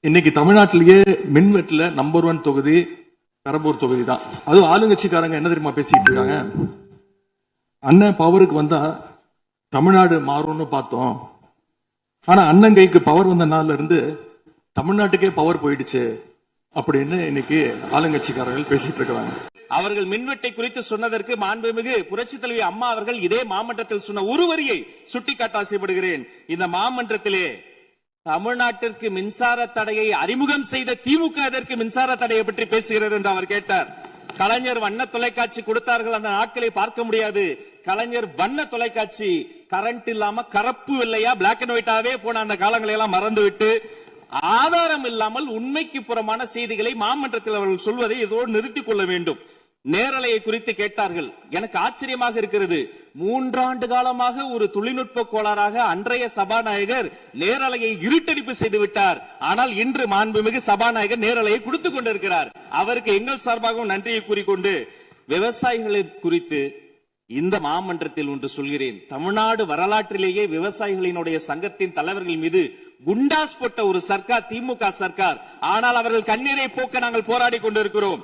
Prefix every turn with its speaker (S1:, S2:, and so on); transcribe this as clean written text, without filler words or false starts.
S1: இன்னைக்கு தமிழ்நாட்டிலேயே மின்வெட்டுல நம்பர் 1 தொகுதி பெரம்பூர் தொகுதி தான். அதுவும் ஆளுங்கட்சிக்காரங்க என்ன தெரியுமா பேசிட்டு இருக்காங்க, அண்ணன் பவருக்கு வந்தா தமிழ்நாடு மாறும்னு பார்த்தோம், ஆனா அண்ணன் கைக்கு பவர் வந்த நாள்ல இருந்து தமிழ்நாட்டுக்கே பவர் போயிடுச்சு அப்படின்னு இன்னைக்கு ஆளுங்கட்சிக்காரர்கள் பேசிட்டு இருக்காங்க.
S2: அவர்கள் மின்வெட்டை குறித்து சொன்னதற்கு மாண்புமிகு புரட்சி தலைவி அம்மா அவர்கள் இதே மாமன்றத்தில் சொன்ன ஒரு வரியை சுட்டிக்காட்ட ஆசைப்படுகிறேன். இந்த மாமன்றத்திலே தமிழ்நாட்டிற்கு மின்சார தடையை அறிமுகம் செய்த திமுக அதற்கு மின்சார தடையை பற்றி பேசுகிறது என்று அவர் கேட்டார். கலைஞர் வண்ண தொலைக்காட்சி கொடுத்தார்கள், அந்த நாட்களை பார்க்க முடியாது. கலைஞர் வண்ண தொலைக்காட்சி கரண்ட் இல்லாம கருப்பு வெள்ளையா பிளாக் அண்ட் ஒயிட்டாவே போன அந்த காலங்களை எல்லாம் மறந்துவிட்டு ஆதாரம் இல்லாமல் உண்மைக்கு புறமான செய்திகளை மாமன்றத்தில் அவர்கள் சொல்வதை இதோடு நிறுத்திக் கொள்ள வேண்டும். நேரலையை குறித்து கேட்டார்கள். எனக்கு ஆச்சரியமாக இருக்கிறது. 3 ஆண்டு காலமாக ஒரு தொழில்நுட்ப கோளாறாக அன்றைய சபாநாயகர் நேரலையை இருட்டடிப்பு செய்து விட்டார். ஆனால் இன்று மாண்புமிகு சபாநாயகர் நேரலையை கொடுத்துக் கொண்டிருக்கிறார். அவருக்கு எங்கள் சார்பாகவும் நன்றியை கூறிக்கொண்டு, விவசாயிகளை குறித்து இந்த மாமன்றத்தில் ஒன்று சொல்கிறேன். தமிழ்நாடு வரலாற்றிலேயே விவசாயிகளினுடைய சங்கத்தின் தலைவர்கள் மீது குண்டாஸ் போட்ட ஒரு சர்க்கார் திமுக சர்க்கார். ஆனால் அவர்கள் கண்ணீரை போக்க நாங்கள் போராடி கொண்டிருக்கிறோம்.